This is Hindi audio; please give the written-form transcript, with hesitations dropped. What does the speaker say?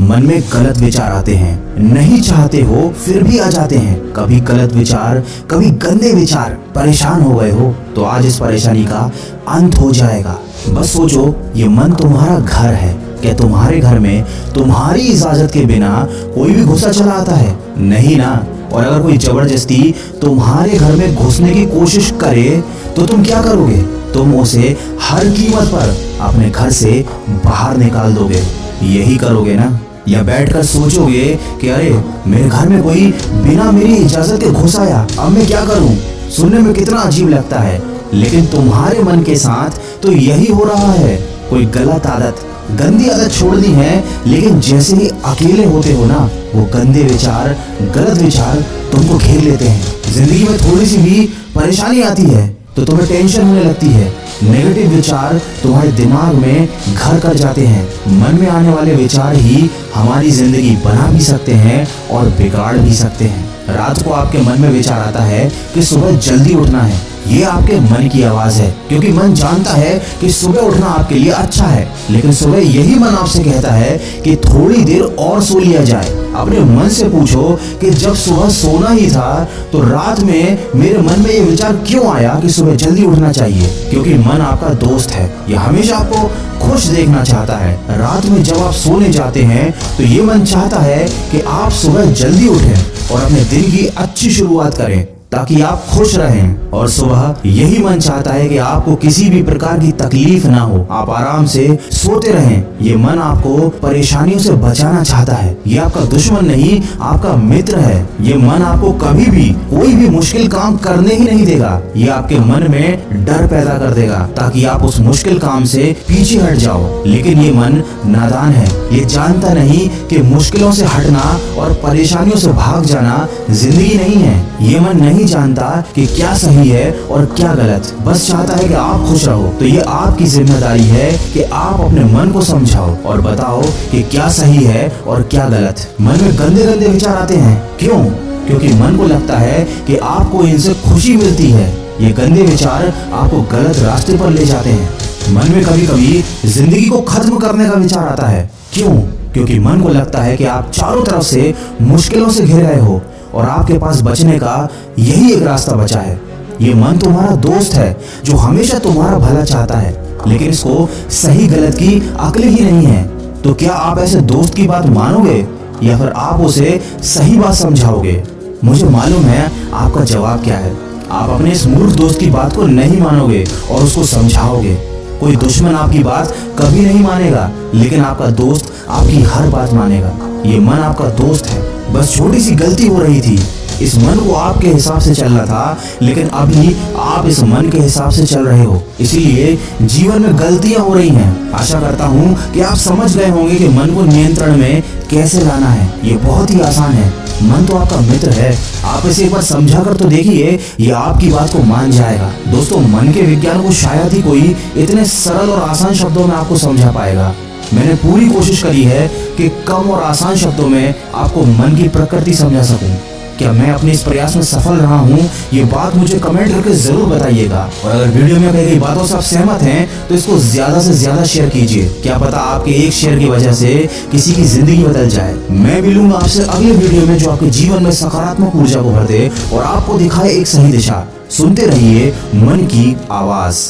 मन में गलत विचार आते हैं, नहीं चाहते हो फिर भी आ जाते हैं। कभी गलत विचार, कभी गंदे विचार। परेशान हो गए हो तो आज इस परेशानी का अंत हो जाएगा। बस सोचो, ये मन तुम्हारा घर है। क्या तुम्हारे घर में तुम्हारी इजाजत के बिना कोई भी घुसा चला आता है? नहीं ना। और अगर कोई जबरदस्ती तुम्हारे घर में घुसने की कोशिश करे तो तुम क्या करोगे? तुम उसे हर कीमत पर अपने घर से बाहर निकाल दोगे। यही करोगे ना? या बैठकर सोचोगे कि अरे मेरे घर में कोई बिना मेरी इजाजत के घुस आया, अब मैं क्या करूं? सुनने में कितना अजीब लगता है, लेकिन तुम्हारे मन के साथ तो यही हो रहा है। कोई गलत आदत, गंदी आदत छोड़नी है, लेकिन जैसे ही अकेले होते हो ना, वो गंदे विचार, गलत विचार तुमको घेर लेते हैं। जिंदगी में थोड़ी सी भी परेशानी आती है तो तुम्हें टेंशन होने लगती है। नेगेटिव विचार तुम्हारे दिमाग में घर कर जाते हैं। मन में आने वाले विचार ही हमारी जिंदगी बना भी सकते हैं और बिगाड़ भी सकते हैं। रात को आपके मन में विचार आता है कि सुबह जल्दी उठना है। ये आपके मन की आवाज है, क्योंकि मन जानता है कि सुबह उठना आपके लिए अच्छा है, लेकिन सुबह यही मन आपसे कहता है कि थोड़ी देर और सो लिया जाए। अपने मन से पूछो कि जब सुबह सोना ही था तो रात में मेरे मन में ये विचार क्यों आया कि सुबह जल्दी उठना चाहिए? क्योंकि मन आपका दोस्त है, ये हमेशा आपको खुश देखना चाहता है। रात में जब आप सोने जाते हैं तो ये मन चाहता है कि आप सुबह जल्दी उठें और अपने दिन की अच्छी शुरुआत करें, ताकि आप खुश रहें। और सुबह यही मन चाहता है कि आपको किसी भी प्रकार की तकलीफ ना हो, आप आराम से सोते रहें। ये मन आपको परेशानियों से बचाना चाहता है। ये आपका दुश्मन नहीं, आपका मित्र है। ये मन आपको कभी भी कोई भी मुश्किल काम करने ही नहीं देगा। ये आपके मन में डर पैदा कर देगा ताकि आप उस मुश्किल काम से पीछे हट जाओ। लेकिन ये मन नादान है, ये जानता नहीं कि मुश्किलों से हटना और परेशानियों से भाग जाना जिंदगी नहीं है। ये मन नहीं जानता कि क्या सही है और क्या गलत, बस चाहता है कि आप खुश रहो। तो ये आपकी जिम्मेदारी है कि आप अपने मन को समझाओ और बताओ कि क्या सही है और क्या गलत। मन में गंदे गंदे विचार आते हैं, क्यों? क्योंकि मन को लगता है कि आपको इनसे खुशी मिलती है। ये गंदे विचार आपको गलत रास्ते पर ले जाते हैं। मन में कभी कभी जिंदगी को खत्म करने का विचार आता है, क्यों? क्योंकि मन को लगता है कि आप चारों तरफ से मुश्किलों से घिर गए हो और आपके पास बचने का यही एक रास्ता बचा है। ये मन तुम्हारा दोस्त है जो हमेशा तुम्हारा भला चाहता है, लेकिन इसको सही गलत की अक्ल ही नहीं है। तो क्या आप ऐसे दोस्त की बात मानोगे या फिर आप उसे सही बात समझाओगे? मुझे मालूम है आपका जवाब क्या है। आप अपने इस मूर्ख दोस्त की बात को नहीं मानोगे और उसको समझाओगे। कोई दुश्मन आपकी बात कभी नहीं मानेगा, लेकिन आपका दोस्त आपकी हर बात मानेगा। ये मन आपका दोस्त है, बस छोटी सी गलती हो रही थी। इस मन को आपके हिसाब से चलना था, लेकिन अभी आप इस मन के हिसाब से चल रहे हो, इसीलिए जीवन में गलतियां हो रही हैं। आशा करता हूं कि आप समझ गए होंगे कि मन को नियंत्रण में कैसे लाना है। ये बहुत ही आसान है। मन तो आपका मित्र है, आप इसे एक बार समझा कर तो देखिए, ये आपकी बात को मान जाएगा। दोस्तों, मन के विज्ञान को शायद ही कोई इतने सरल और आसान शब्दों में आपको समझा पाएगा। मैंने पूरी कोशिश करी है कि कम और आसान शब्दों में आपको मन की प्रकृति समझा सकूं। क्या मैं अपने इस प्रयास में सफल रहा हूं? ये बात मुझे कमेंट करके जरूर बताइएगा। और अगर वीडियो में कही गई बातों से आप सहमत हैं तो इसको ज्यादा से ज्यादा शेयर कीजिए। क्या पता आपके एक शेयर की वजह से किसी की जिंदगी बदल जाए। मैं मिलूंगा आपसे अगले वीडियो में जो आपके जीवन में सकारात्मक ऊर्जा को भर दे और आपको दिखाए एक सही दिशा। सुनते रहिए मन की आवाज।